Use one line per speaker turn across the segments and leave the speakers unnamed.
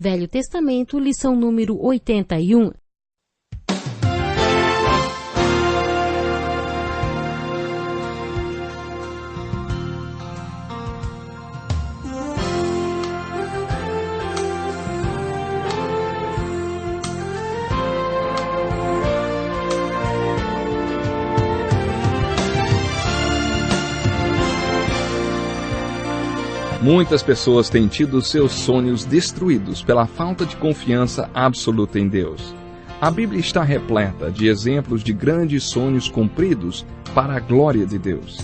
Velho Testamento, lição número 81.
Muitas pessoas têm tido seus sonhos destruídos pela falta de confiança absoluta em Deus. A Bíblia está repleta de exemplos de grandes sonhos cumpridos para a glória de Deus.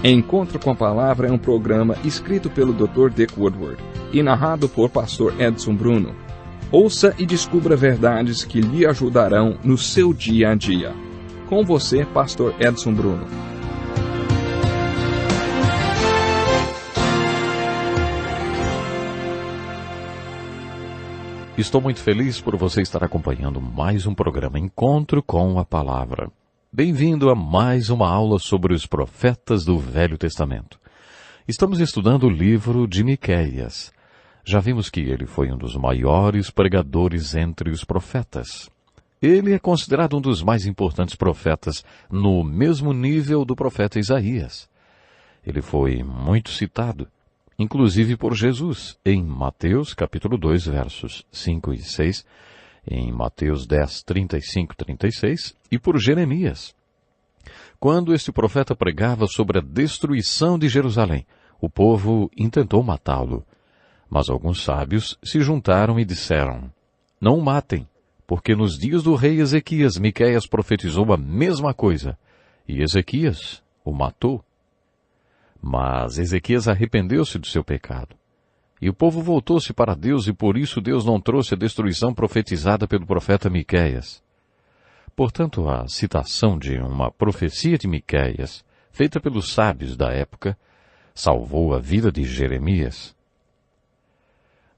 Encontro com a Palavra é um programa escrito pelo Dr. Dick Woodward e narrado por Pastor Edson Bruno. Ouça e descubra verdades que lhe ajudarão no seu dia a dia. Com você, Pastor Edson Bruno.
Estou muito feliz por você estar acompanhando mais um programa Encontro com a Palavra. Bem-vindo a mais uma aula sobre os profetas do Velho Testamento. Estamos estudando o livro de Miqueias. Já vimos que ele foi um dos maiores pregadores entre os profetas. Ele é considerado um dos mais importantes profetas, no mesmo nível do profeta Isaías. Ele foi muito citado, inclusive por Jesus, em Mateus capítulo 2, versos 5 e 6, em Mateus 10, 35 e 36, e por Jeremias. Quando este profeta pregava sobre a destruição de Jerusalém, o povo intentou matá-lo. Mas alguns sábios se juntaram e disseram: não o matem, porque nos dias do rei Ezequias, Miqueias profetizou a mesma coisa, e Ezequias o matou. Mas Ezequias arrependeu-se do seu pecado. E o povo voltou-se para Deus, e por isso Deus não trouxe a destruição profetizada pelo profeta Miqueias. Portanto, a citação de uma profecia de Miqueias, feita pelos sábios da época, salvou a vida de Jeremias.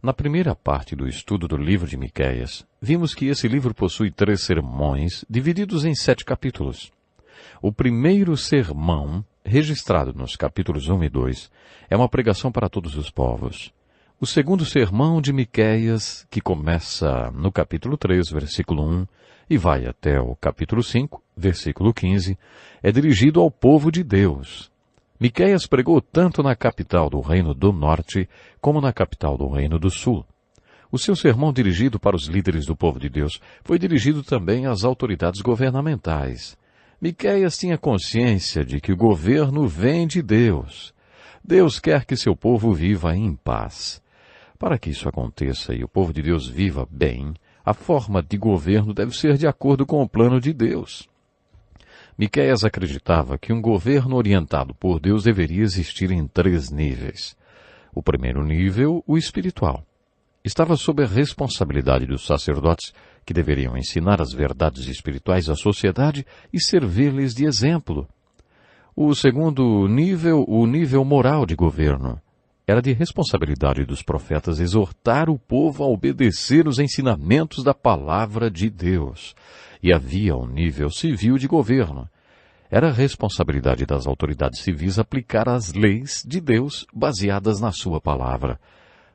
Na primeira parte do estudo do livro de Miqueias, vimos que esse livro possui 3 sermões, divididos em 7 capítulos. O primeiro sermão, registrado nos capítulos 1 e 2, é uma pregação para todos os povos. O segundo sermão de Miqueias, que começa no capítulo 3, versículo 1, e vai até o capítulo 5, versículo 15, é dirigido ao povo de Deus. Miqueias pregou tanto na capital do Reino do Norte, como na capital do Reino do Sul. O seu sermão dirigido para os líderes do povo de Deus foi dirigido também às autoridades governamentais. Miqueias tinha consciência de que o governo vem de Deus. Deus quer que seu povo viva em paz. Para que isso aconteça e o povo de Deus viva bem, a forma de governo deve ser de acordo com o plano de Deus. Miqueias acreditava que um governo orientado por Deus deveria existir em 3 níveis. O primeiro nível, o espiritual, estava sob a responsabilidade dos sacerdotes, que deveriam ensinar as verdades espirituais à sociedade e servir-lhes de exemplo. O segundo nível, o nível moral de governo, era de responsabilidade dos profetas exortar o povo a obedecer os ensinamentos da palavra de Deus. E havia um nível civil de governo. Era responsabilidade das autoridades civis aplicar as leis de Deus baseadas na sua palavra.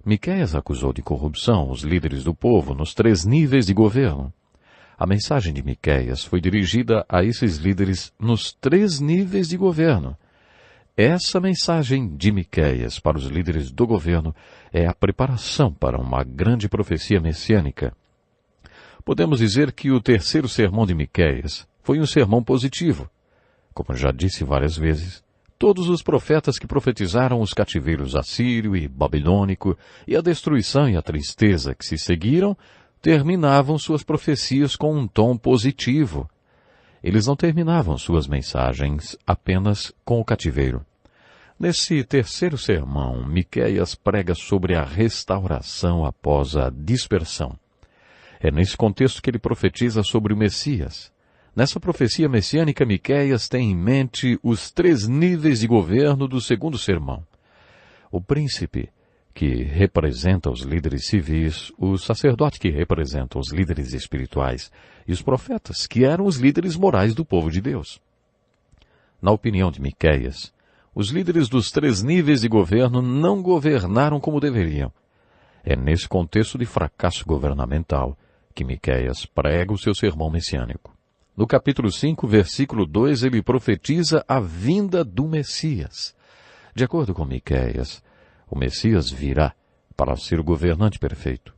Miqueias acusou de corrupção os líderes do povo nos 3 níveis de governo. A mensagem de Miqueias foi dirigida a esses líderes nos 3 níveis de governo. Essa mensagem de Miqueias para os líderes do governo é a preparação para uma grande profecia messiânica. Podemos dizer que o terceiro sermão de Miqueias foi um sermão positivo. Como já disse várias vezes, todos os profetas que profetizaram os cativeiros assírio e babilônico e a destruição e a tristeza que se seguiram, terminavam suas profecias com um tom positivo. Eles não terminavam suas mensagens apenas com o cativeiro. Nesse terceiro sermão, Miqueias prega sobre a restauração após a dispersão. É nesse contexto que ele profetiza sobre o Messias. Nessa profecia messiânica, Miqueias tem em mente os 3 níveis de governo do segundo sermão. O príncipe, que representa os líderes civis, o sacerdote, que representa os líderes espirituais, e os profetas, que eram os líderes morais do povo de Deus. Na opinião de Miqueias, os líderes dos 3 níveis de governo não governaram como deveriam. É nesse contexto de fracasso governamental que Miqueias prega o seu sermão messiânico. No capítulo 5, versículo 2, ele profetiza a vinda do Messias. De acordo com Miqueias, o Messias virá para ser o governante perfeito.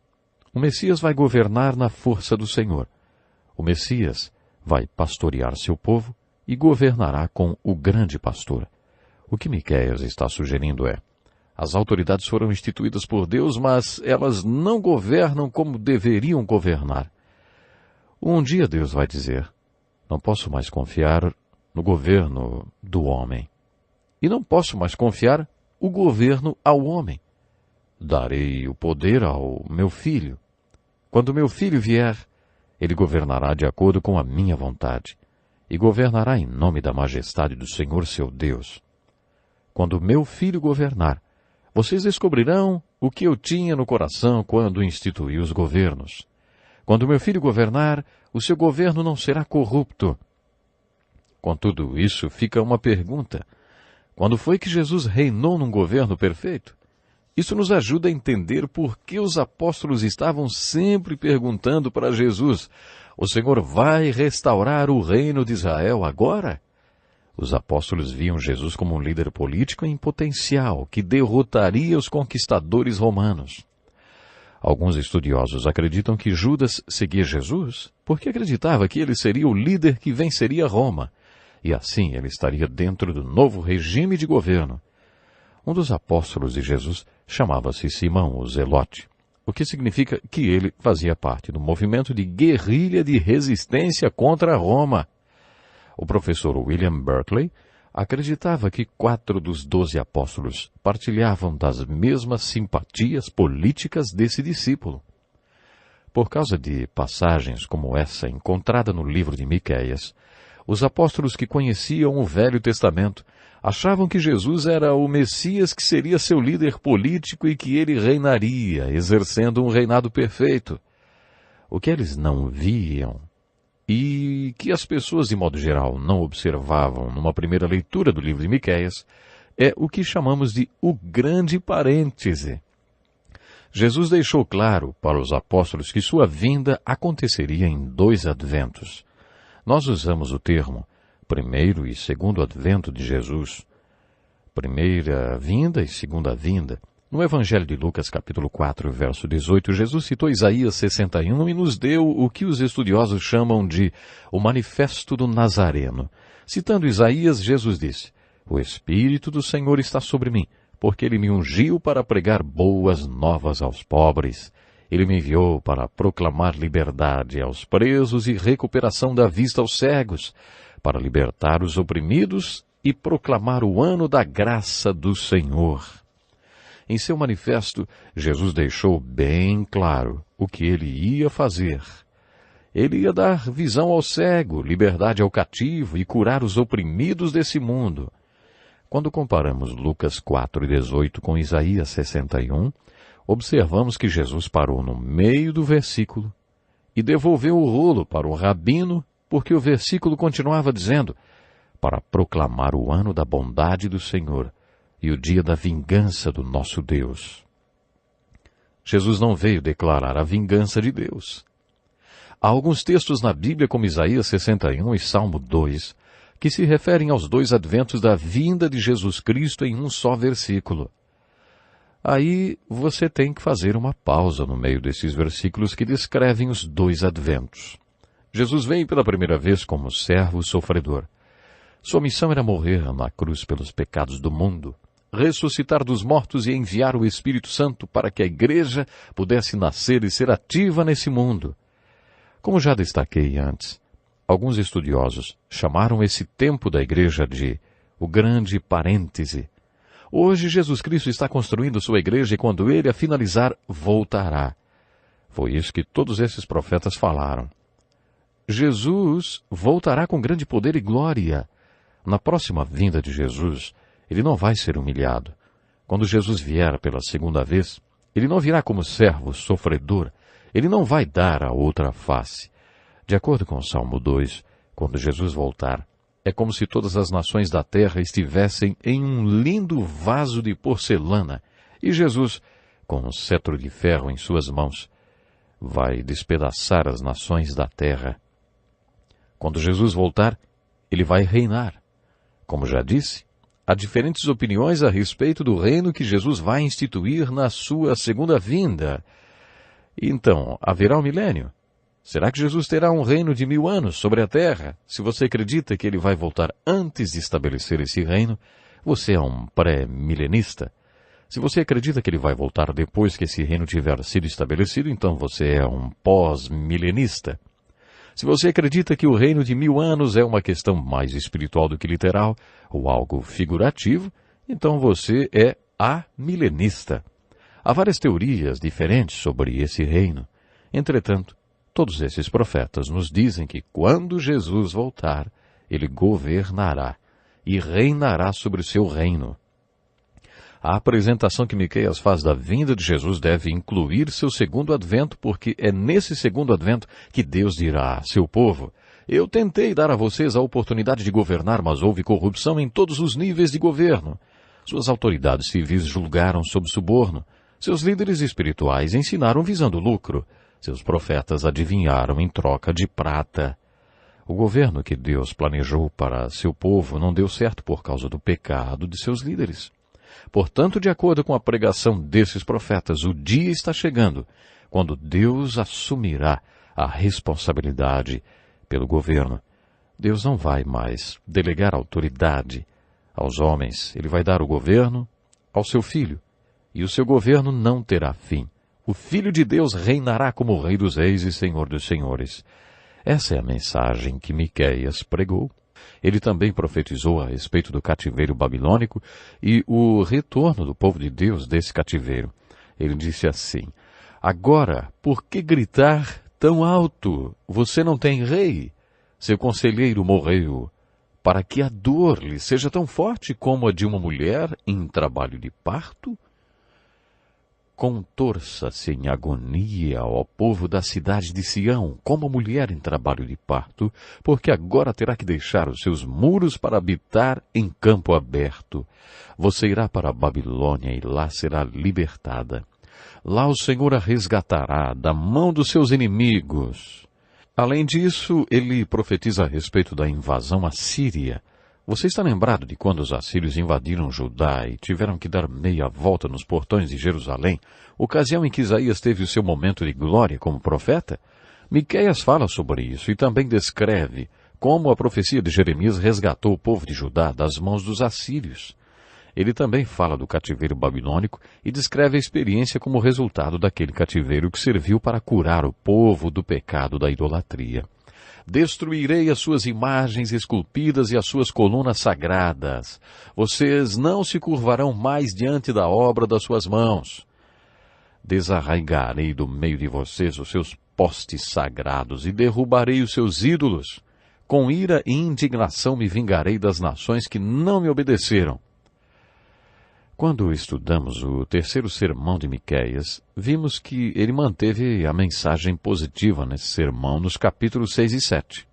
O Messias vai governar na força do Senhor. O Messias vai pastorear seu povo e governará com o grande pastor. O que Miqueias está sugerindo é: as autoridades foram instituídas por Deus, mas elas não governam como deveriam governar. Um dia Deus vai dizer: não posso mais confiar no governo do homem. E não posso mais confiar o governo ao homem. Darei o poder ao meu filho. Quando meu filho vier, ele governará de acordo com a minha vontade, e governará em nome da majestade do Senhor seu Deus. Quando meu filho governar, vocês descobrirão o que eu tinha no coração quando instituí os governos. Quando meu filho governar, o seu governo não será corrupto. Com tudo isso, fica uma pergunta: quando foi que Jesus reinou num governo perfeito? Isso nos ajuda a entender por que os apóstolos estavam sempre perguntando para Jesus: o Senhor vai restaurar o reino de Israel agora? Os apóstolos viam Jesus como um líder político em potencial, que derrotaria os conquistadores romanos. Alguns estudiosos acreditam que Judas seguia Jesus porque acreditava que ele seria o líder que venceria Roma, e assim ele estaria dentro do novo regime de governo. Um dos apóstolos de Jesus chamava-se Simão, o Zelote, o que significa que ele fazia parte do movimento de guerrilha de resistência contra Roma. O professor William Berkeley acreditava que 4 dos 12 apóstolos partilhavam das mesmas simpatias políticas desse discípulo. Por causa de passagens como essa encontrada no livro de Miqueias, os apóstolos que conheciam o Velho Testamento achavam que Jesus era o Messias que seria seu líder político e que ele reinaria, exercendo um reinado perfeito. O que eles não viam e que as pessoas, de modo geral, não observavam numa primeira leitura do livro de Miqueias, é o que chamamos de o grande parêntese. Jesus deixou claro para os apóstolos que sua vinda aconteceria em 2 adventos. Nós usamos o termo primeiro e segundo advento de Jesus, primeira vinda e segunda vinda. No Evangelho de Lucas, capítulo 4, verso 18, Jesus citou Isaías 61 e nos deu o que os estudiosos chamam de o Manifesto do Nazareno. Citando Isaías, Jesus disse: o Espírito do Senhor está sobre mim, porque ele me ungiu para pregar boas novas aos pobres. Ele me enviou para proclamar liberdade aos presos e recuperação da vista aos cegos, para libertar os oprimidos e proclamar o ano da graça do Senhor. Em seu manifesto, Jesus deixou bem claro o que ele ia fazer. Ele ia dar visão ao cego, liberdade ao cativo e curar os oprimidos desse mundo. Quando comparamos Lucas 4:18 com Isaías 61, observamos que Jesus parou no meio do versículo e devolveu o rolo para o rabino, porque o versículo continuava dizendo: para proclamar o ano da bondade do Senhor e o dia da vingança do nosso Deus. Jesus não veio declarar a vingança de Deus. Há alguns textos na Bíblia, como Isaías 61 e Salmo 2, que se referem aos 2 adventos da vinda de Jesus Cristo em um só versículo. Aí você tem que fazer uma pausa no meio desses versículos que descrevem os 2 adventos. Jesus veio pela primeira vez como servo sofredor. Sua missão era morrer na cruz pelos pecados do mundo, ressuscitar dos mortos e enviar o Espírito Santo para que a igreja pudesse nascer e ser ativa nesse mundo. Como já destaquei antes, alguns estudiosos chamaram esse tempo da igreja de o grande parêntese. Hoje Jesus Cristo está construindo sua igreja e quando ele a finalizar, voltará. Foi isso que todos esses profetas falaram. Jesus voltará com grande poder e glória. Na próxima vinda de Jesus, ele não vai ser humilhado. Quando Jesus vier pela segunda vez, ele não virá como servo sofredor. Ele não vai dar a outra face. De acordo com o Salmo 2, quando Jesus voltar, é como se todas as nações da terra estivessem em um lindo vaso de porcelana e Jesus com um cetro de ferro em suas mãos, vai despedaçar as nações da terra. Quando Jesus voltar, ele vai reinar. Como já disse, há diferentes opiniões a respeito do reino que Jesus vai instituir na sua segunda vinda. Então, haverá um milênio? Será que Jesus terá um reino de 1000 anos sobre a terra? Se você acredita que ele vai voltar antes de estabelecer esse reino, você é um pré-milenista. Se você acredita que ele vai voltar depois que esse reino tiver sido estabelecido, então você é um pós-milenista. Se você acredita que o reino de 1000 anos é uma questão mais espiritual do que literal, ou algo figurativo, então você é amilenista. Há várias teorias diferentes sobre esse reino. Entretanto, todos esses profetas nos dizem que quando Jesus voltar, ele governará e reinará sobre o seu reino. A apresentação que Miqueias faz da vinda de Jesus deve incluir seu segundo advento, porque é nesse segundo advento que Deus dirá a seu povo: eu tentei dar a vocês a oportunidade de governar, mas houve corrupção em todos os níveis de governo. Suas autoridades civis julgaram sob suborno. Seus líderes espirituais ensinaram visando lucro. Seus profetas adivinharam em troca de prata. O governo que Deus planejou para seu povo não deu certo por causa do pecado de seus líderes. Portanto, de acordo com a pregação desses profetas, o dia está chegando, quando Deus assumirá a responsabilidade pelo governo. Deus não vai mais delegar autoridade aos homens. Ele vai dar o governo ao seu Filho, e o seu governo não terá fim. O Filho de Deus reinará como Rei dos Reis e Senhor dos Senhores. Essa é a mensagem que Miqueias pregou. Ele também profetizou a respeito do cativeiro babilônico e o retorno do povo de Deus desse cativeiro. Ele disse assim: agora, por que gritar tão alto? Você não tem rei. Seu conselheiro morreu. Para que a dor lhe seja tão forte como a de uma mulher em trabalho de parto? Contorça-se em agonia, ó povo da cidade de Sião, como a mulher em trabalho de parto, porque agora terá que deixar os seus muros para habitar em campo aberto. Você irá para a Babilônia e lá será libertada. Lá o Senhor a resgatará da mão dos seus inimigos. Além disso, ele profetiza a respeito da invasão assíria. Você está lembrado de quando os assírios invadiram Judá e tiveram que dar meia volta nos portões de Jerusalém, ocasião em que Isaías teve o seu momento de glória como profeta? Miqueias fala sobre isso e também descreve como a profecia de Jeremias resgatou o povo de Judá das mãos dos assírios. Ele também fala do cativeiro babilônico e descreve a experiência como resultado daquele cativeiro que serviu para curar o povo do pecado da idolatria. Destruirei as suas imagens esculpidas e as suas colunas sagradas. Vocês não se curvarão mais diante da obra das suas mãos. Desarraigarei do meio de vocês os seus postes sagrados e derrubarei os seus ídolos. Com ira e indignação me vingarei das nações que não me obedeceram. Quando estudamos o terceiro sermão de Miqueias, vimos que ele manteve a mensagem positiva nesse sermão nos capítulos 6 e 7.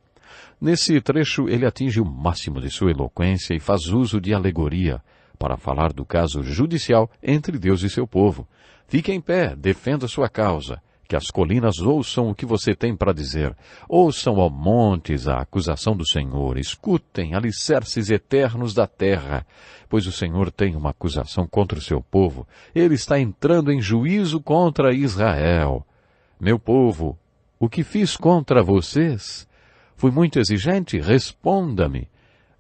Nesse trecho, ele atinge o máximo de sua eloquência e faz uso de alegoria para falar do caso judicial entre Deus e seu povo. Fique em pé, defenda sua causa. Que as colinas ouçam o que você tem para dizer. Ouçam, ó montes, a acusação do Senhor. Escutem, alicerces eternos da terra. Pois o Senhor tem uma acusação contra o seu povo. Ele está entrando em juízo contra Israel. Meu povo, o que fiz contra vocês? Fui muito exigente? Responda-me.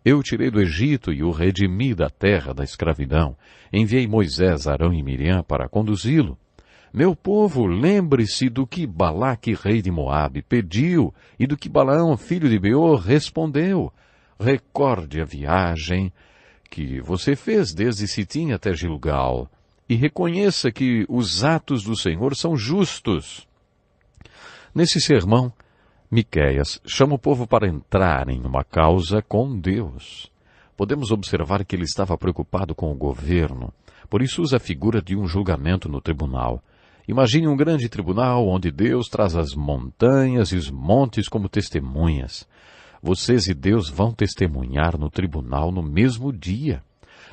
Eu o tirei do Egito e o redimi da terra da escravidão. Enviei Moisés, Arão e Miriam para conduzi-lo. Meu povo, lembre-se do que Balaque, rei de Moabe, pediu e do que Balaão, filho de Beor, respondeu. Recorde a viagem que você fez desde Sitim até Gilgal e reconheça que os atos do Senhor são justos. Nesse sermão, Miqueias chama o povo para entrar em uma causa com Deus. Podemos observar que ele estava preocupado com o governo, por isso usa a figura de um julgamento no tribunal. Imagine um grande tribunal onde Deus traz as montanhas e os montes como testemunhas. Vocês e Deus vão testemunhar no tribunal no mesmo dia.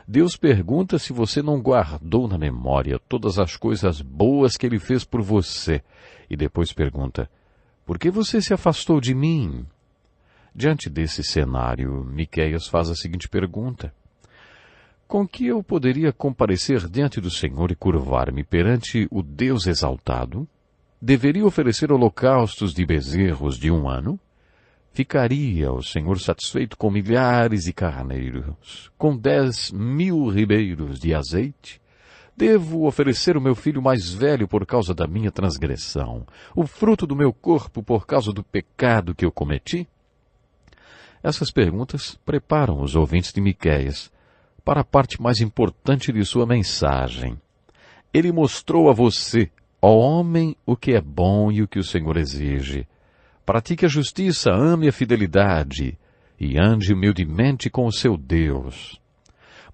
Deus pergunta se você não guardou na memória todas as coisas boas que Ele fez por você. E depois pergunta, por que você se afastou de mim? Diante desse cenário, Miqueias faz a seguinte pergunta. Com que eu poderia comparecer diante do Senhor e curvar-me perante o Deus exaltado? Deveria oferecer holocaustos de bezerros de 1 ano? Ficaria o Senhor satisfeito com milhares de carneiros, com 10.000 ribeiros de azeite? Devo oferecer o meu filho mais velho por causa da minha transgressão, o fruto do meu corpo por causa do pecado que eu cometi? Essas perguntas preparam os ouvintes de Miqueias para a parte mais importante de sua mensagem. Ele mostrou a você, ó homem, o que é bom e o que o Senhor exige. Pratique a justiça, ame a fidelidade e ande humildemente com o seu Deus.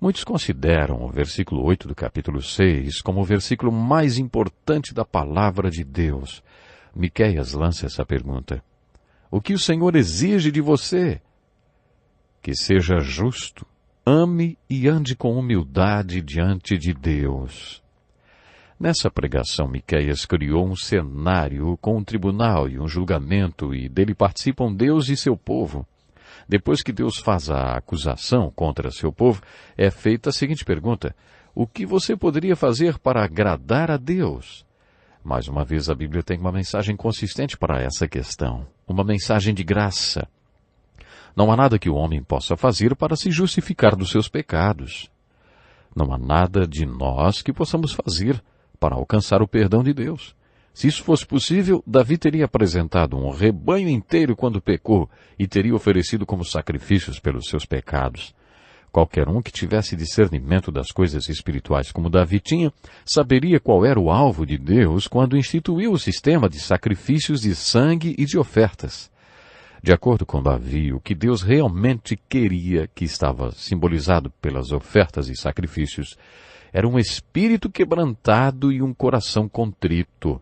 Muitos consideram o versículo 8 do capítulo 6 como o versículo mais importante da palavra de Deus. Miqueias lança essa pergunta. O que o Senhor exige de você? Que seja justo, ame e ande com humildade diante de Deus. Nessa pregação, Miqueias criou um cenário com um tribunal e um julgamento, e dele participam Deus e seu povo. Depois que Deus faz a acusação contra seu povo, é feita a seguinte pergunta: o que você poderia fazer para agradar a Deus? Mais uma vez, a Bíblia tem uma mensagem consistente para essa questão, uma mensagem de graça. Não há nada que o homem possa fazer para se justificar dos seus pecados. Não há nada de nós que possamos fazer para alcançar o perdão de Deus. Se isso fosse possível, Davi teria apresentado um rebanho inteiro quando pecou e teria oferecido como sacrifícios pelos seus pecados. Qualquer um que tivesse discernimento das coisas espirituais como Davi tinha, saberia qual era o alvo de Deus quando instituiu o sistema de sacrifícios de sangue e de ofertas. De acordo com Davi, o que Deus realmente queria, que estava simbolizado pelas ofertas e sacrifícios, era um espírito quebrantado e um coração contrito.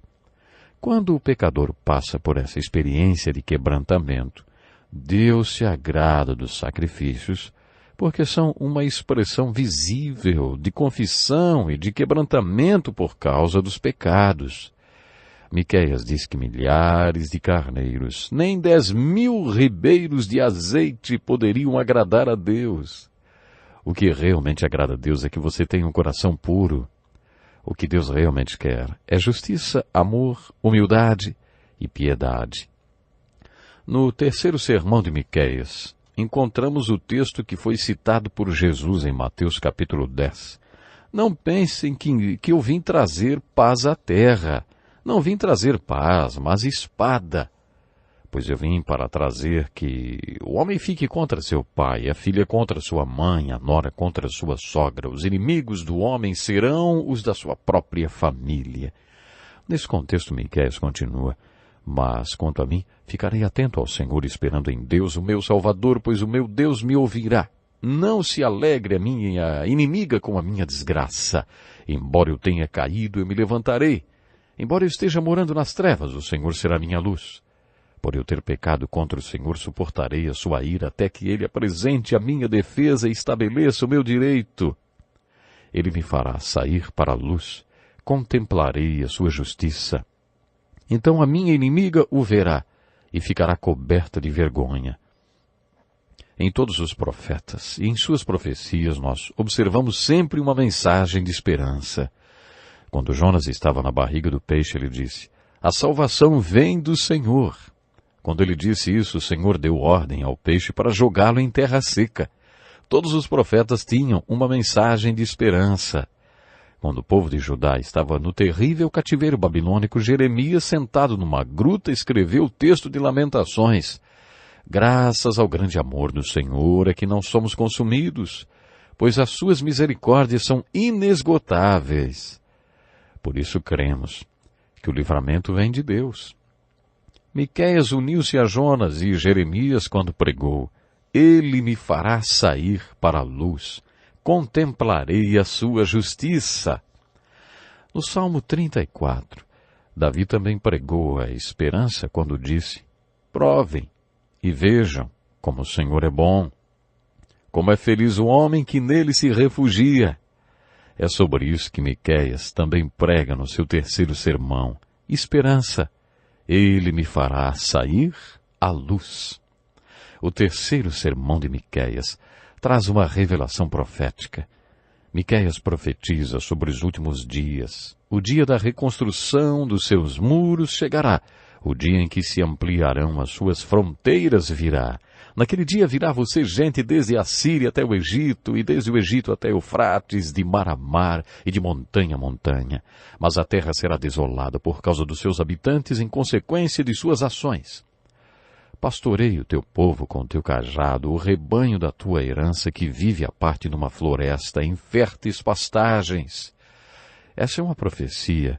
Quando o pecador passa por essa experiência de quebrantamento, Deus se agrada dos sacrifícios, porque são uma expressão visível de confissão e de quebrantamento por causa dos pecados. Miqueias diz que milhares de carneiros, nem 10.000 ribeiros de azeite poderiam agradar a Deus. O que realmente agrada a Deus é que você tenha um coração puro. O que Deus realmente quer é justiça, amor, humildade e piedade. No terceiro sermão de Miqueias, encontramos o texto que foi citado por Jesus em Mateus capítulo 10. Não pensem que eu vim trazer paz à terra. Não vim trazer paz, mas espada. Pois eu vim para trazer que o homem fique contra seu pai, a filha contra sua mãe, a nora contra sua sogra. Os inimigos do homem serão os da sua própria família. Nesse contexto, Miqueias continua: mas, quanto a mim, ficarei atento ao Senhor, esperando em Deus, o meu Salvador, pois o meu Deus me ouvirá. Não se alegre a minha inimiga com a minha desgraça. Embora eu tenha caído, eu me levantarei. Embora eu esteja morando nas trevas, o Senhor será minha luz. Por eu ter pecado contra o Senhor, suportarei a sua ira até que Ele apresente a minha defesa e estabeleça o meu direito. Ele me fará sair para a luz, contemplarei a sua justiça. Então a minha inimiga o verá e ficará coberta de vergonha. Em todos os profetas e em suas profecias nós observamos sempre uma mensagem de esperança. Quando Jonas estava na barriga do peixe, ele disse: a salvação vem do Senhor. Quando ele disse isso, o Senhor deu ordem ao peixe para jogá-lo em terra seca. Todos os profetas tinham uma mensagem de esperança. Quando o povo de Judá estava no terrível cativeiro babilônico, Jeremias, sentado numa gruta, escreveu o texto de Lamentações. Graças ao grande amor do Senhor é que não somos consumidos, pois as suas misericórdias são inesgotáveis. Por isso cremos que o livramento vem de Deus. Miqueias uniu-se a Jonas e Jeremias quando pregou: Ele me fará sair para a luz, contemplarei a sua justiça. No Salmo 34, Davi também pregou a esperança quando disse: provem e vejam como o Senhor é bom. Como é feliz o homem que nele se refugia. É sobre isso que Miqueias também prega no seu terceiro sermão. Esperança. Ele me fará sair à luz. O terceiro sermão de Miqueias traz uma revelação profética. Miqueias profetiza sobre os últimos dias. O dia da reconstrução dos seus muros chegará. O dia em que se ampliarão as suas fronteiras virá. Naquele dia virá você gente desde a Síria até o Egito, e desde o Egito até Eufrates, de mar a mar e de montanha a montanha. Mas a terra será desolada por causa dos seus habitantes em consequência de suas ações. Pastoreie o teu povo com teu cajado, o rebanho da tua herança que vive à parte numa floresta, em férteis pastagens. Essa é uma profecia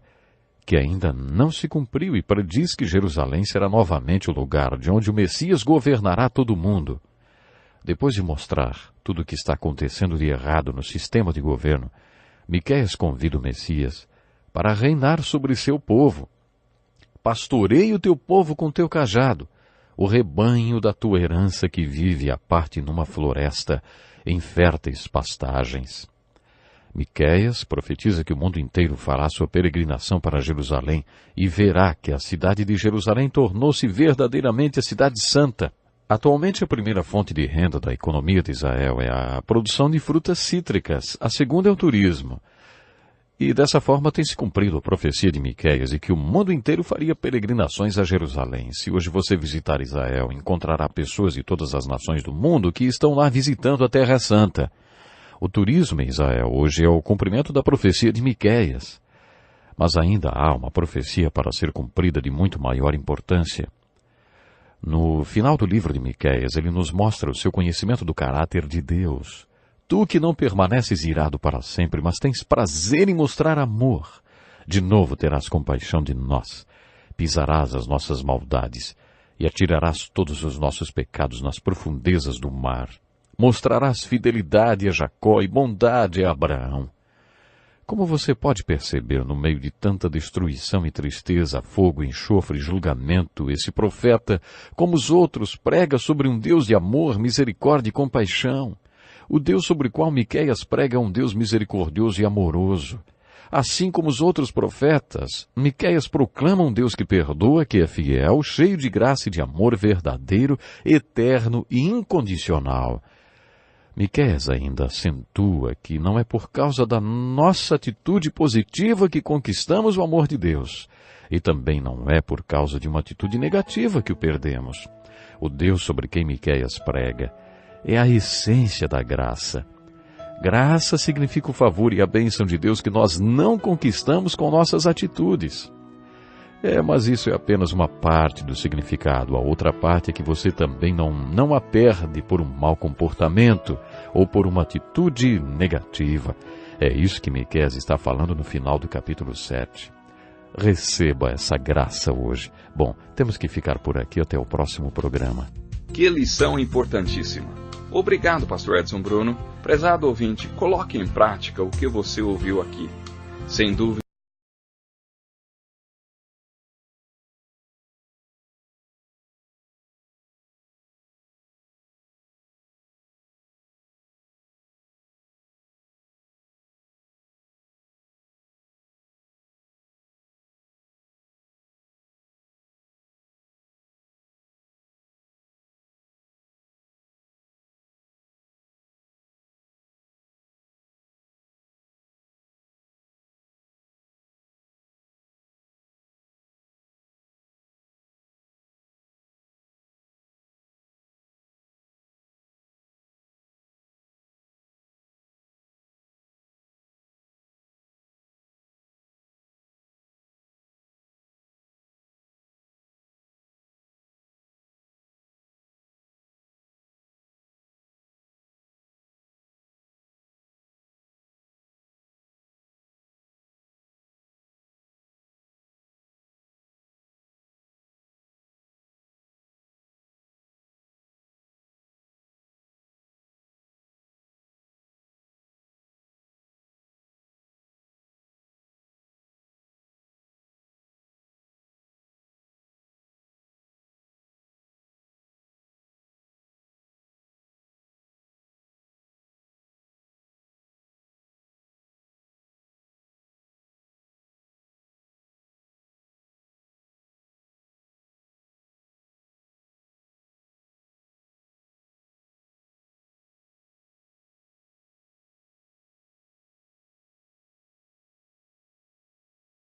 que ainda não se cumpriu e prediz que Jerusalém será novamente o lugar de onde o Messias governará todo o mundo. Depois de mostrar tudo o que está acontecendo de errado no sistema de governo, Miqueias convida o Messias para reinar sobre seu povo. Pastoreie o teu povo com teu cajado, o rebanho da tua herança que vive à parte numa floresta, em férteis pastagens. Miqueias profetiza que o mundo inteiro fará sua peregrinação para Jerusalém e verá que a cidade de Jerusalém tornou-se verdadeiramente a cidade santa. Atualmente, a primeira fonte de renda da economia de Israel é a produção de frutas cítricas, a segunda é o turismo. E dessa forma tem se cumprido a profecia de Miqueias de que o mundo inteiro faria peregrinações a Jerusalém. Se hoje você visitar Israel, encontrará pessoas de todas as nações do mundo que estão lá visitando a Terra Santa. O turismo em Israel hoje é o cumprimento da profecia de Miqueias. Mas ainda há uma profecia para ser cumprida de muito maior importância. No final do livro de Miqueias, ele nos mostra o seu conhecimento do caráter de Deus. Tu que não permaneces irado para sempre, mas tens prazer em mostrar amor, de novo terás compaixão de nós, pisarás as nossas maldades e atirarás todos os nossos pecados nas profundezas do mar. Mostrarás fidelidade a Jacó e bondade a Abraão. Como você pode perceber, no meio de tanta destruição e tristeza, fogo, enxofre e julgamento, esse profeta, como os outros, prega sobre um Deus de amor, misericórdia e compaixão. O Deus sobre o qual Miqueias prega é um Deus misericordioso e amoroso. Assim como os outros profetas, Miqueias proclama um Deus que perdoa, que é fiel, cheio de graça e de amor verdadeiro, eterno e incondicional. Miqueias ainda acentua que não é por causa da nossa atitude positiva que conquistamos o amor de Deus, e também não é por causa de uma atitude negativa que o perdemos. O Deus sobre quem Miqueias prega é a essência da graça. Graça significa o favor e a bênção de Deus que nós não conquistamos com nossas atitudes. Mas isso é apenas uma parte do significado. A outra parte é que você também não a perde por um mau comportamento ou por uma atitude negativa. É isso que Miqueias está falando no final do capítulo 7. Receba essa graça hoje. Bom, temos que ficar por aqui até o próximo programa.
Que lição importantíssima. Obrigado, pastor Edson Bruno. Prezado ouvinte, coloque em prática o que você ouviu aqui. Sem dúvida,